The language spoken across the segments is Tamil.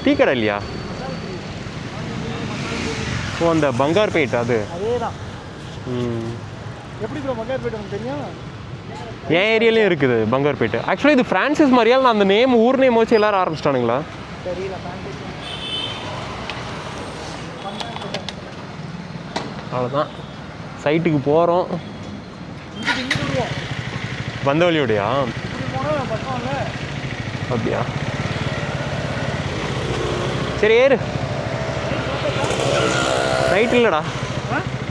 டீ கடை இல்லையா? ஓ அந்த பங்கார்பேட் அது அதே தான். ம் எப்படி ப்ரோ பங்கார்பேட் உங்களுக்கு தெரியும்? என் ஏரியாலையும் இருக்குது பங்கார்பேட்டு. ஆக்சுவலி இது ஃப்ரான்சிஸ் மாதிரியால் நான் அந்த நேம் ஊர் நேம் வச்சு எல்லாரும் ஆரம்பிச்சிட்டானுங்களா? தெரியல. அவ்வளோதான், சைட்டுக்கு போகிறோம். வந்த வழியோடையா? அப்படியா? சரி ஏறு. நைட் இல்லைடா,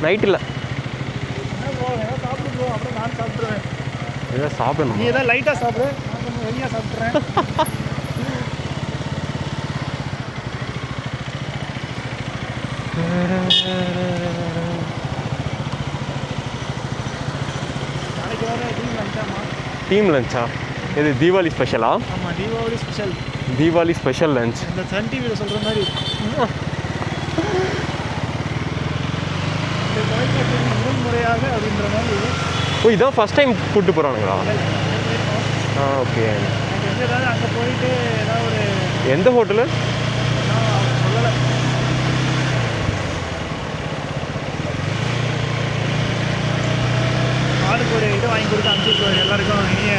நைட் இல்லை. ஏதாவது சாப்பிடணும். நீ ஏதாவது லைட்டாக சாப்பிடு, நான் வெளியாக சாப்பிட்றேன். நாளைக்கு வேறு டீம் லஞ்சாமா? டீம் லஞ்சா? இது தீபாவளி ஸ்பெஷலா? ஆமாம், Deepavali special. Deepavali special lunch. இந்த சன் டிவியில் சொல்கிற மாதிரி இந்த தொலைக்காட்சி முதல் முறையாக அப்படின்ற மாதிரி. ஓ இதான் ஃபஸ்ட் டைம் கூப்பிட்டு போகிறானுங்களா? ஆ ஓகே. எனக்கு வந்து ஏதாவது அங்கே போயிட்டு ஏதாவது ஒரு எந்த ஹோட்டலு சொல்லலை. ஆளுக்கு ஒரு இது வாங்கி கொடுத்து அனுப்பிச்சு எல்லாருக்கும் இனிய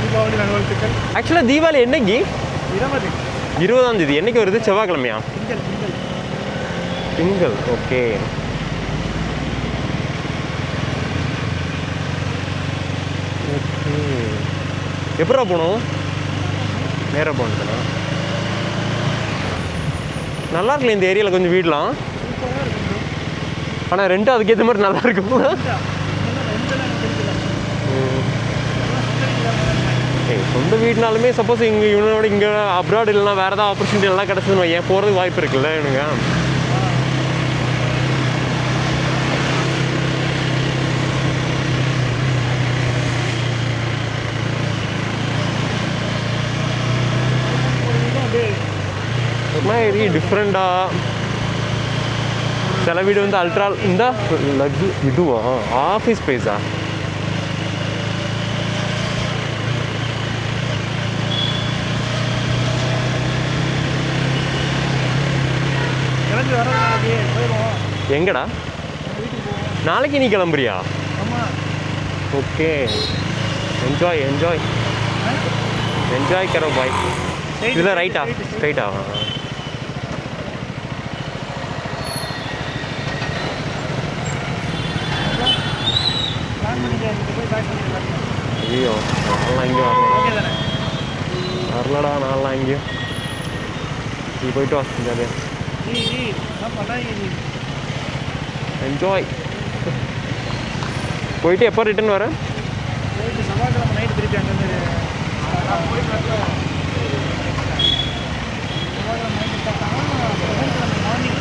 தீபாவளி நல்வாழ்த்துக்கள். ஆக்சுவலாக தீபாவளி என்னைக்கு? 20. 20ஆம் தேதி. என்னைக்கு வருது? செவ்வாய்க்கிழமையா? திங்கள். திங்கள். ஓகே. ஓகே. எப்படா போகணும்? நேராக போகணுதுண்ணா. நல்லா இருக்குல்ல இந்த ஏரியாவில் கொஞ்சம் வீடெலாம். ஆனால் ரெண்ட்டு அதுக்கேற்ற மாதிரி நல்லா இருக்கும். சொந்த வீடுனாலுமே சப்போஸ் இங்கே இவனோட இங்கே அப்ராட் இல்லைனா வேறு ஏதாவது ஆப்பர்ச்சுனிட்டி எல்லாம் கிடச்சதுன்னு ஏன் போகிறதுக்கு வாய்ப்பு இருக்குல்ல எனக்கு. ஒரு மாதிரி டிஃப்ரெண்ட்டாக சில வீடு வந்து அல்ட்ரா இந்த இதுவா ஆஃபீஸ் ஸ்பேஸா? எங்கடா? நாளைக்கு நீ கிளம்புறியா? ஓகே. என்ஜாய் என்ஜாய் என்ஜாய் கரோ பாய். இதில் ரைட்டா ஸ்ட்ரைட்டா? ஐயோ நான்லாம் எங்கேயும் வரலடா. நான்லாம் எங்கேயும் நீ போயிட்டு வா ஜாலியாக. என்ஜாய். போயிட்டு எப்போ ரிட்டர்ன் வர? செவ்வாய்க்கிழமை நைட்டு திருப்பி அங்கேருந்து மார்னிங்.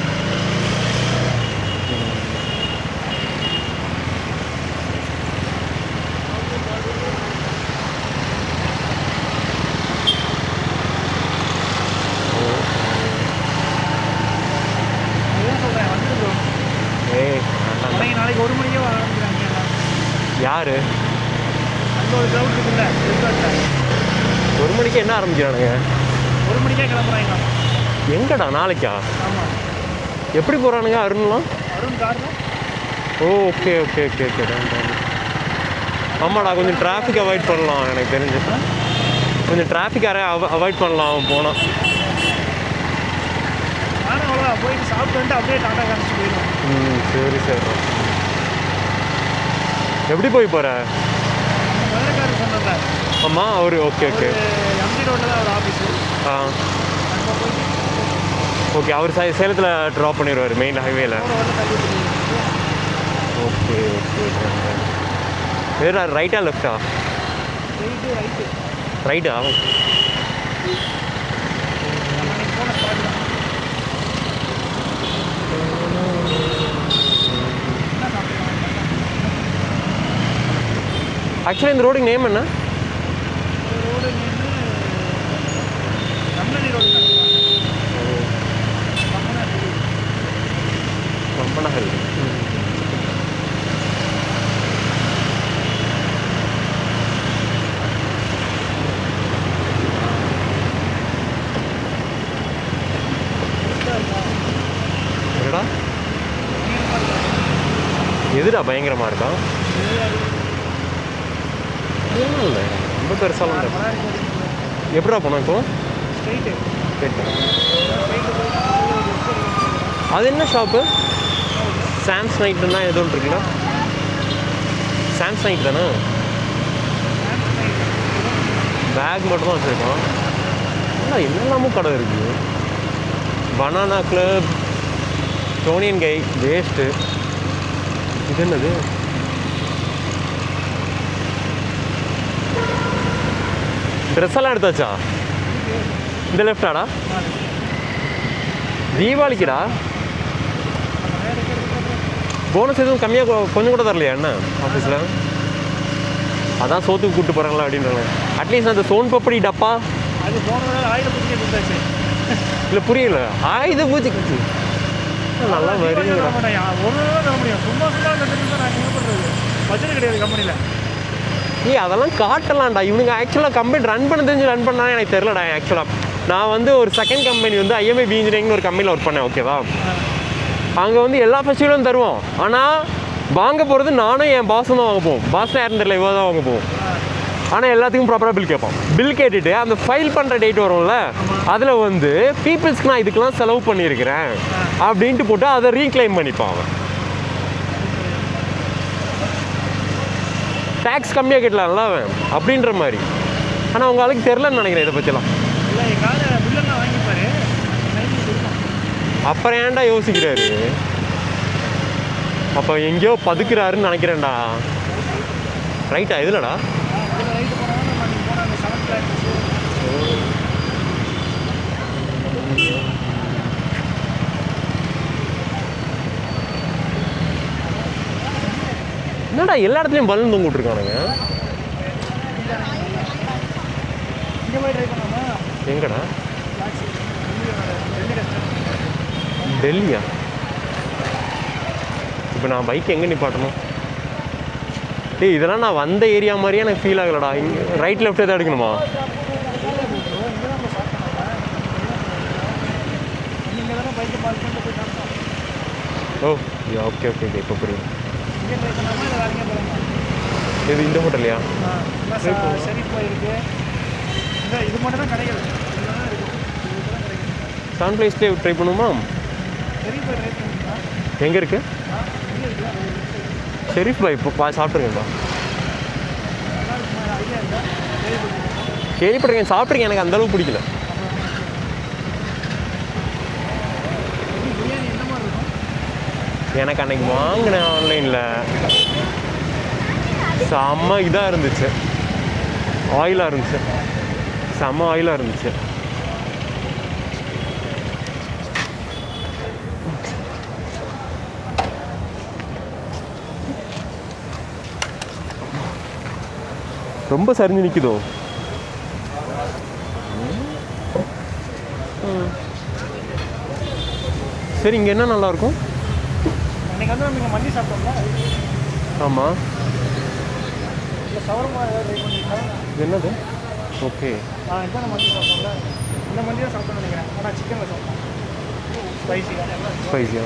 நாளைக்கு 1 மணிக்கே ஆரம்பிக்கிறாங்க. யாரு? அங்கே ஒரு கிரவுண்ட் இருக்குல்ல, 1 மணிக்கு என்ன ஆரம்பிக்கிறானுங்க? 1 மணிக்கே கிளம்புறாங்க. எங்கடா நாளைக்கா? ஆமாம். எப்படி போகிறானுங்க அருண்லாம்? அருண் கார்ல. Okay okay okay okay. ஆமாடா, கொஞ்சம் டிராஃபிக் அவாய்ட் பண்ணலாம். எனக்கு தெரிஞ்சு கொஞ்சம் டிராஃபிக் அவாய்ட் பண்ணலாம் அவன் போனால். நானும் அவ்வளோ போயிட்டு சாப்பிட்டு வந்துட்டு அப்படியே டாட்டா காமிச்சு போயிடுவேன். சரி சரி. எப்படி போய் போகிற? மதுரைக்காரர் சொன்னல. ஆமாம் அவர். Okay okay. எம்ஜி ரோட்டில் தான் அவர் ஆஃபீஸு. ஆ ஓகே. அவர் சேலத்தில் ட்ராப் பண்ணிடுவார் மெயின் ஹைவேல. Okay okay. வேறு ரைட்டா லெஃப்டா? ரைட்டா? ஆக்சுவலி இந்த ரோடுக்கு நேம் என்ன? ரோடு நேம் கம்பனி ரோடு. கம்பனஹல். இருக்கா? எதுடா பயங்கரமாக இருக்கா? இல்லை ரொம்ப பெருசாலாம் இல்லை. எப்படா போனோம் இப்போ? அது என்ன ஷாப்பு? சாம்ஸ் நைட்டுன்னா எது ஒன்று இருக்குல்ல? சாம்ஸ் நைட் தானே? பேக் மட்டும் தான் வச்சுருக்கோம். இல்லை என்னெல்லாமும் கடை இருக்குது. பனானா கிளப், டோனியன் கை, வேஸ்ட்டு. இது என்னது? ட்ரெஸ் எல்லாம் எடுத்தாச்சா? இந்த லெஃப்டாடா? தீபாவளிக்குடா. போனஸ் எதுவும் கம்மியாக கொஞ்சம் கூட தரலையா என்ன ஆஃபீஸில்? அதான் சோத்துக்கு கூப்பிட்டு போகிறாங்களா அப்படின்றாங்க. அட்லீஸ்ட் அந்த சோன் பப்படி டப்பா அது போன ஆயுத பூஜைக்கு கொடுத்தாச்சு. இல்லை புரியல. ஆயுத பூஜைக்கு நல்லா வருவீங்களா? ஒரு தர முடியும். சும்மா சும்மா நாங்கள் என்ன பண்ணுறது? பட்ஜெட் கிடையாது கம்பெனியில். அதெல்லாம் காட்டலாம்டா. இவனுங்க ஆக்சுவலாக கம்பெனி ரன் பண்ண தெரிஞ்சு ரன் பண்ணால் எனக்கு தெரிலடா. ஆக்சுவலாக நான் வந்து ஒரு செகண்ட் கம்பெனி வந்து IMIB இன்ஜினியரிங்னு ஒரு கம்பெனியில் ஒர்க் பண்ணேன். ஓகேவா? அங்கே வந்து எல்லா ஃபெஸ்டிவலும் தருவோம். ஆனால் வாங்க போகிறது நானும் என் பாஸும் தான் வாங்க போவோம். பாஸ்னா யாருன்னு தெரியல, இவ்வளோ தான் வாங்க போவோம். ஆனால் எல்லாத்துக்கும் ப்ராப்பராக பில் கேட்போம். பில் கேட்டுட்டு அந்த ஃபைல் பண்ணுற டேட் வரும்ல, அதில் வந்து பீப்புள்ஸ்க்கு நான் இதுக்கெலாம் செலவு பண்ணியிருக்கிறேன் அப்படின்ட்டு போட்டு அதை ரீக்ளைம் பண்ணிப்பான் அவன். டேக்ஸ் கம்மியாக கேட்டலாம்ல அவன் அப்படின்ற மாதிரி. ஆனால் உங்கள் ஆளுக்கு தெரிலன்னு நினைக்கிறேன் இதை பற்றிலாம். அப்புறம் ஏன்டா யோசிக்கிறாரு? அப்போ எங்கேயோ பதுக்குறாருன்னு நினைக்கிறேன்டா. ரைட்டா? எதுலடா? என்னடா எல்லா இடத்துலையும் பலூன் தொங்க விட்டுருக்கானுங்க. எங்கடா? டெல்லியா? இப்போ நான் பைக் எங்கே நிப்பாட்டணும்? டேய் இதெல்லாம் நான் வந்த ஏரியா மாதிரியே எனக்கு ஃபீல் ஆகலடா. இங்கே ரைட் லெஃப்ட் எதாவது எடுக்கணுமா? ஓ ஓகே ஓகே ஓகே இப்போ புரியுது. இது இந்த ஹோட்டல்லையா? இது மட்டும் தான் கிடையாது. சன் பிளேஸ்லேயே ட்ரை பண்ணுமா? எங்கே இருக்கு ஷெரீஃப் பாய்? இப்போ சாப்பிட்ருக்கேன்ப்பா. கேள்விப்பட்டிருக்கேன், சாப்பிட்ருக்கேன். எனக்கு அந்தளவுக்கு பிடிக்கல. எனக்கு அன்னைக்கு வாங்கினேன் ஆன்லைனில், செம்ம இதாக இருந்துச்சு, ஆயிலாக இருந்துச்சு, செம்ம ஆயிலாக இருந்துச்சு. ரொம்ப சரிஞ்சு நிற்குதோ? சரி, இங்கே என்ன நல்லாயிருக்கும்? அன்றைக்கி வந்து நம்ம மந்தி சாப்பிட்டோம்ல. ஆமாம். இல்லை ஷவர்மா ஏதாவது ட்ரை பண்ணிக்கலாம். என்னது? ஓகே. இதுதான் மந்தி சாப்பிட்டோம்ல, இந்த மந்தி தான் சாப்பிட்டோம்னு நினைக்கிறேன். ஆனால் சிக்கனில் சாப்பிட்டோம். ஸ்பைசியா?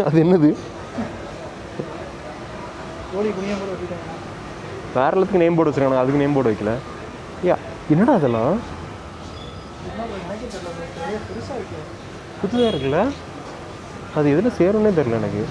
அது என்னது? வேற எல்லாத்துக்கும் நேம் போர்டு வச்சுருக்காங்க, அதுக்கு நேம் போர்டு வைக்கல. என்னடா அதெல்லாம் புதுசாக இருக்குல்ல? அது எதில் சேரும்னே தெரில எனக்கு.